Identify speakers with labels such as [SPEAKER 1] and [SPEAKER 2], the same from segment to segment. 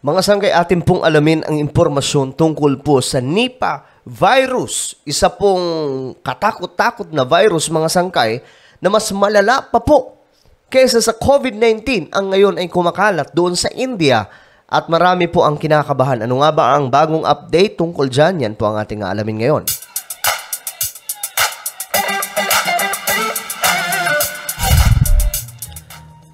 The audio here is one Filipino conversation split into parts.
[SPEAKER 1] Mga sanggay, atin pong alamin ang impormasyon tungkol po sa Nipah virus. Isa pong katakot-takot na virus, mga sangkay, na mas malala pa po kaysa sa COVID-19 ang ngayon ay kumakalat doon sa India at marami po ang kinakabahan. Ano nga ba ang bagong update tungkol dyan? Yan po ang ating alamin ngayon.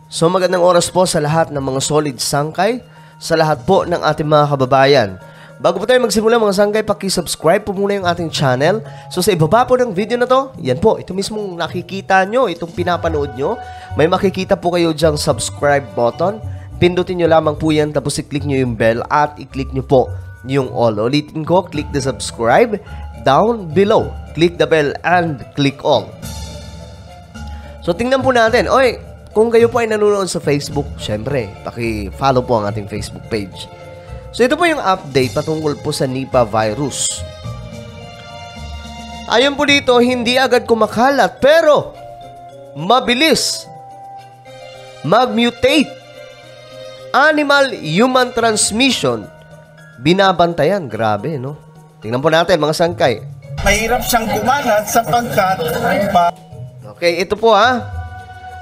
[SPEAKER 1] So magandang oras po sa lahat ng mga solid sangkay, sa lahat po ng ating mga kababayan. Bago po tayo magsimula mga sangkay, paki-subscribe po muna yung ating channel. So sa ibaba po ng video na to, yan po, ito mismong nakikita nyo, itong pinapanood nyo, may makikita po kayo dyang subscribe button. Pindutin nyo lamang po yan, tapos i-click nyo yung bell at i-click nyo po yung all. Ulitin ko, click the subscribe, down below, click the bell and click all. So tingnan po natin, kung kayo po ay nanonood sa Facebook, syempre, paki-follow po ang ating Facebook page. So ito po yung update patungkol po sa Nipah virus. Ayon po dito, hindi agad kumakalat pero mabilis mag-mutate. Animal-human transmission, binabantayan. Grabe, no? Tingnan po natin, mga sangkay.
[SPEAKER 2] Mahirap siyang kumalat sapagkat
[SPEAKER 1] Okay, ito po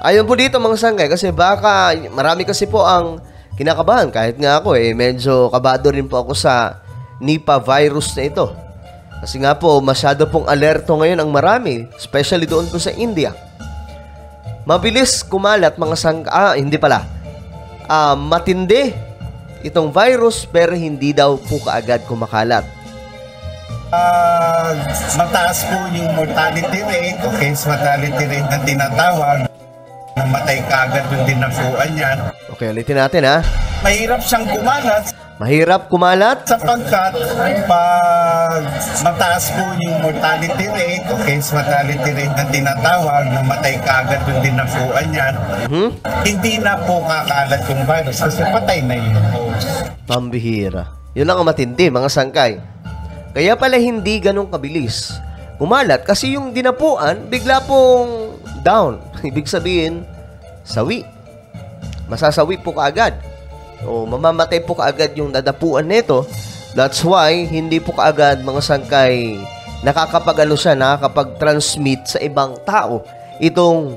[SPEAKER 1] Ayon po dito mga sangkay, kasi baka marami kasi po ang kinakabahan. Kahit nga ako medyo kabado rin po ako sa Nipah virus na ito. Kasi nga po, masyado pong alerto ngayon ang marami, especially doon po sa India. Mabilis kumalat mga sangkay, hindi pala. Matindi itong virus pero hindi daw po kaagad kumakalat.
[SPEAKER 2] Mataas po yung mortality rate o case mortality rate na tinatawag. Namatay kaagad yung dinapuan yan.
[SPEAKER 1] Okay, ulitin natin
[SPEAKER 2] Mahirap siyang kumalat.
[SPEAKER 1] Mahirap kumalat?
[SPEAKER 2] Sapagkat pag mataas po yung mortality rate o case mortality rate na tinatawag, namatay kaagad yung dinapuan yan, hindi na po kakalat yung virus kasi patay na yun.
[SPEAKER 1] Pambihira. Yun lang ang matindi, mga sangkay. Kaya pala hindi ganun kabilis kumalat kasi yung dinapuan bigla pong down. Ibig sabihin, sawi. Masasawi po kaagad. O mamamatay po kaagad yung nadapuan nito. That's why, hindi po kaagad mga sangkay nakakapag-transmit sa ibang tao itong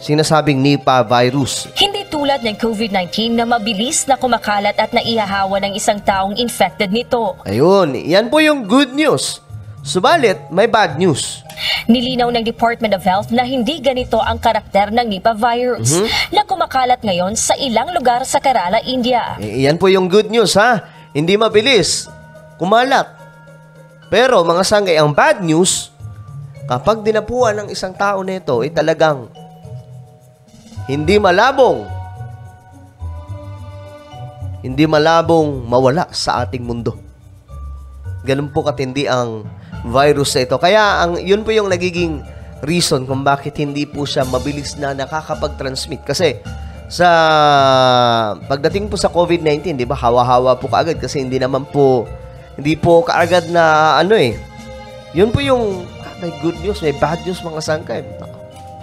[SPEAKER 1] sinasabing Nipah virus.
[SPEAKER 3] Hindi tulad ng COVID-19 na mabilis na kumakalat at naihahawa ng isang taong infected nito.
[SPEAKER 1] Ayun, yan po yung good news. Subalit, may bad news.
[SPEAKER 3] Nilinaw ng Department of Health na hindi ganito ang karakter ng Nipah virus na kumakalat ngayon sa ilang lugar sa Kerala, India.
[SPEAKER 1] Yan po yung good news Hindi mabilis kumalat. Pero mga sangay, ang bad news, kapag dinapuan ng isang tao nito, talagang hindi malabong mawala sa ating mundo. Ganun po katindi ang virus na ito. Kaya yun po yung nagiging reason kung bakit hindi po siya mabilis na nakakapag-transmit. Kasi sa pagdating po sa COVID-19, di ba, hawa-hawa po kaagad kasi hindi po kaagad na Yun po yung may good news, may bad news mga sangkay.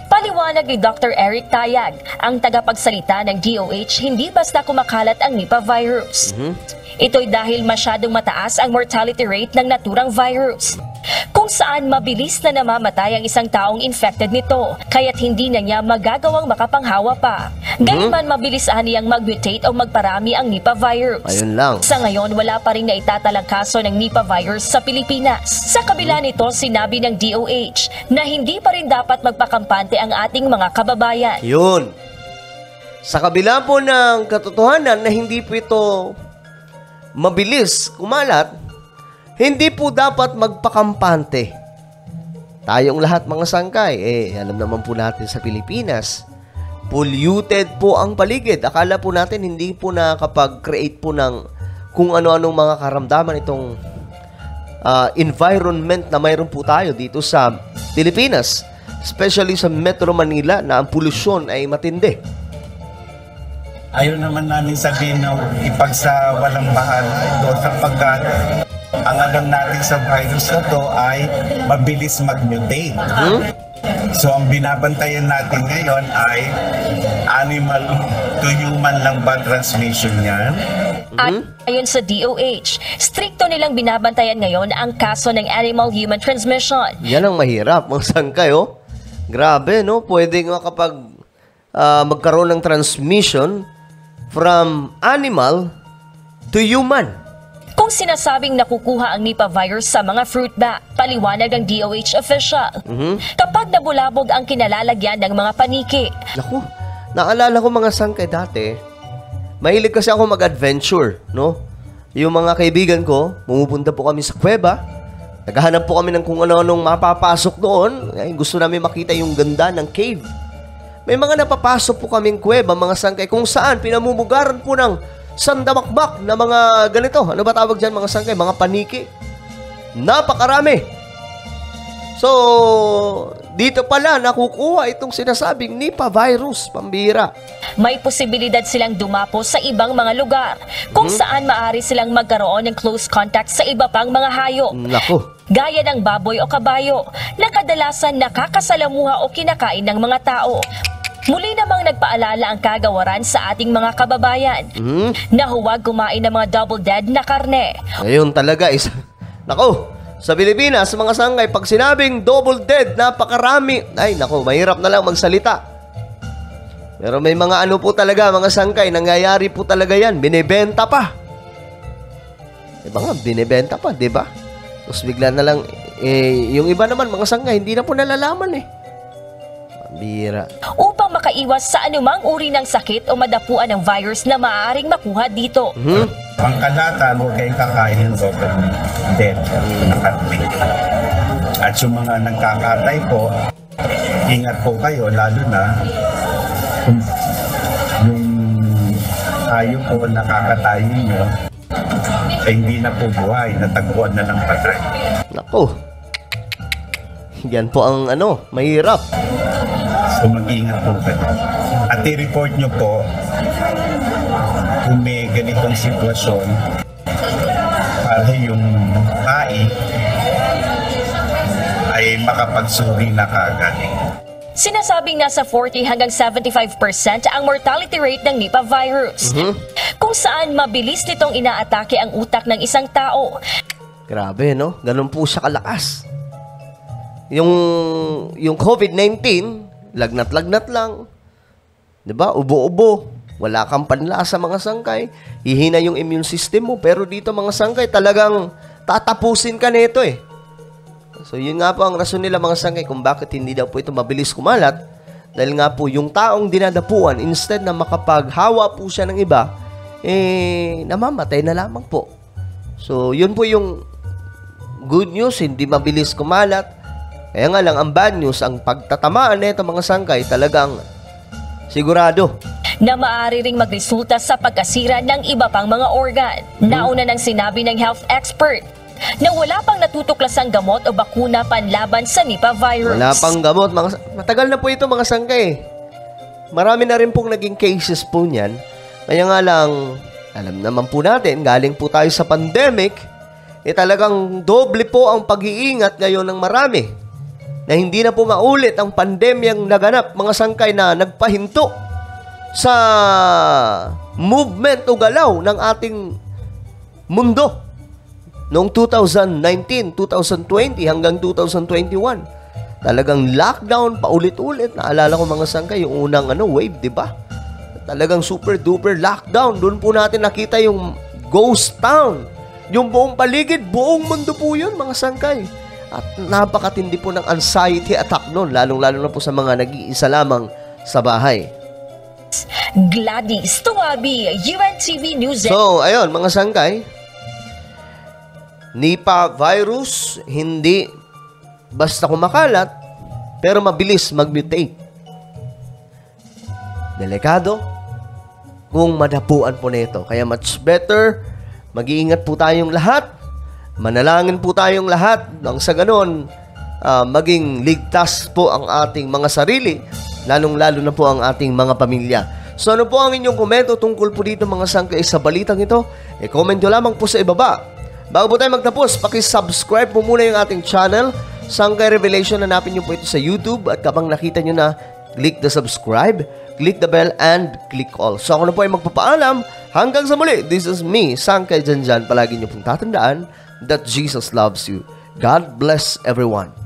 [SPEAKER 3] Paliwanag ni Dr. Eric Tayag, ang tagapagsalita ng DOH, hindi basta kumakalat ang Nipah virus. Ito'y dahil masyadong mataas ang mortality rate ng naturang virus, kung saan mabilis na namamatay ang isang taong infected nito, kaya't hindi na niya magagawang makapanghawa pa. Gayunman mabilis niyang mag-mutate o magparami ang Nipah virus.
[SPEAKER 1] Ayun lang.
[SPEAKER 3] Sa ngayon, wala pa rin naitatalang kaso ng Nipah virus sa Pilipinas. Sa kabila nito, sinabi ng DOH na hindi pa rin dapat magpakampante ang ating mga kababayan.
[SPEAKER 1] Yun. Sa kabila po ng katotohanan na hindi po ito mabilis kumalat, hindi po dapat magpakampante. Tayong lahat mga sangkay, alam naman po natin sa Pilipinas, polluted po ang paligid. Akala po natin hindi po nakapag-create po ng kung ano-anong mga karamdaman itong environment na mayroon po tayo dito sa Pilipinas. Especially sa Metro Manila na ang polusyon ay matindi.
[SPEAKER 2] Ayaw naman namin sabihin na ipagsa walang bahala ito sapagkat ang alam natin sa virus na to ay mabilis mag-mutate. So ang binabantayan natin ngayon ay animal to human lang ba transmission yan?
[SPEAKER 3] At ayon sa DOH, strikto nilang binabantayan ngayon ang kaso ng animal-human transmission.
[SPEAKER 1] Yan ang mahirap, mga sangkay, oh. Grabe, no? Pwede nga kapag magkaroon ng transmission from animal to human.
[SPEAKER 3] Kung sinasabing nakukuha ang Nipah virus sa mga fruit bat, paliwanag ng DOH official. Kapag nabulabog ang kinalalagyan ng mga paniki.
[SPEAKER 1] Naku, naalala ko mga sangkay dati, mahilig kasi ako mag-adventure, no? Yung mga kaibigan ko, pumupunta po kami sa kuweba, naghahanap po kami ng kung ano-anong mapapasok doon. Ay, gusto namin makita yung ganda ng cave. May mga napapasok po kaming kuweba, mga sangkay, kung saan pinamumugaran po ng sandamakbak na mga ganito. Ano ba tawag dyan, mga sangkay? Mga paniki. Napakarami. So, dito pala nakukuha itong sinasabing Nipah virus, pambira.
[SPEAKER 3] May posibilidad silang dumapo sa ibang mga lugar kung saan maaari silang magkaroon ng close contact sa iba pang mga hayop.
[SPEAKER 1] Naku.
[SPEAKER 3] Gaya ng baboy o kabayo na kadalasan nakakasalamuha o kinakain ng mga tao. Muli namang nagpaalala ang kagawaran sa ating mga kababayan na huwag kumain ng mga double dead na karne.
[SPEAKER 1] Ayun talaga is... Naku, sa Pilipinas, mga sangkay, pag sinabing double dead, napakarami. Ay, naku, mahirap na lang magsalita. Pero may mga ano po talaga, mga sangkay, nangyayari po talaga yan. Binibenta pa. Diba nga, binibenta pa, diba? Tapos bigla na lang, yung iba naman, mga sangkay, hindi na po nalalaman eh. Bira.
[SPEAKER 3] Upang makaiwas sa anumang uri ng sakit o madapuan ng virus na maaaring makuha dito.
[SPEAKER 2] Pangkalatan, huwag kayong kakain ng double dead na karne. At yung mga nagkakatay po, ingat po kayo, lalo na kung yung hayop po nakakatayin nyo, ay hindi na po buhay, natagpuan na ng patay.
[SPEAKER 1] Naku. Yan po ang ano, mahirap.
[SPEAKER 2] So mag-ingat po kayo. At i-report nyo po kung may ganitong sitwasyon para yung AI ay makapagsuri na kaagad.
[SPEAKER 3] Sinasabing nasa 40 hanggang 75% ang mortality rate ng Nipah virus. Kung saan mabilis nitong inaatake ang utak ng isang tao.
[SPEAKER 1] Grabe, no? Ganun po siya kalakas. Yung COVID-19, lagnat-lagnat lang. 'Di ba? Ubo-ubo. Wala kang panlasa, mga sangkay. Hihina yung immune system mo. Pero dito, mga sangkay, talagang tatapusin ka nito eh. So, yun nga po ang rason nila, mga sangkay, kung bakit hindi daw po ito mabilis kumalat. Dahil nga po, yung taong dinadapuan, instead na makapaghawa po siya ng iba, namamatay na lamang po. So, yun po yung good news, hindi mabilis kumalat. Kaya nga lang, ang bad news, ang pagtatamaan nito, mga sangkay, talagang sigurado
[SPEAKER 3] na maaari ring magresulta sa pagkasira ng iba pang mga organ. Nauna nang sinabi ng health expert na wala pang natutuklasang gamot o bakuna panlaban sa Nipah virus.
[SPEAKER 1] Wala pang gamot. Matagal na po ito, mga sangkay. Marami na rin pong naging cases po niyan. Kaya nga lang, alam naman po natin, galing po tayo sa pandemic, talagang doble po ang pag-iingat ngayon ng marami. Na hindi na po maulit ang pandemyang naganap, mga sangkay, na nagpahinto sa movement o galaw ng ating mundo noong 2019, 2020 hanggang 2021. Talagang lockdown paulit-ulit. Naalala ko, mga sangkay, yung unang wave, di ba? Talagang super duper lockdown. Doon po natin nakita yung ghost town. Yung buong paligid, buong mundo po yun, mga sangkay. At napakatindi po ng anxiety attack noon, lalong-lalo na po sa mga nag-iisa lamang sa bahay.
[SPEAKER 3] Gladys Tuwabi, UNTV News.
[SPEAKER 1] So, ayun, mga sangkay, Nipah virus, hindi basta kumakalat, pero mabilis mag-mutate. Delikado kung madapuan po nito. Kaya much better, mag-iingat po tayong lahat. Manalangin po tayong lahat nang sa ganon maging ligtas po ang ating mga sarili, lalong-lalo na po ang ating mga pamilya. So ano po ang inyong komento tungkol po dito, mga sangkay, sa balitang ito? Comment nyo lamang po sa ibaba. Bago po tayo magtapos, pakisubscribe po muna yung ating channel, Sangkay Revelation. Hanapin nyo po ito sa YouTube at kapag nakita nyo na, click the subscribe, click the bell, and click all. So ako na po ay magpapaalam. Hanggang sa muli, this is me, Sangkay Janjan. Palagi niyo pong tatandaan that Jesus loves you. God bless everyone.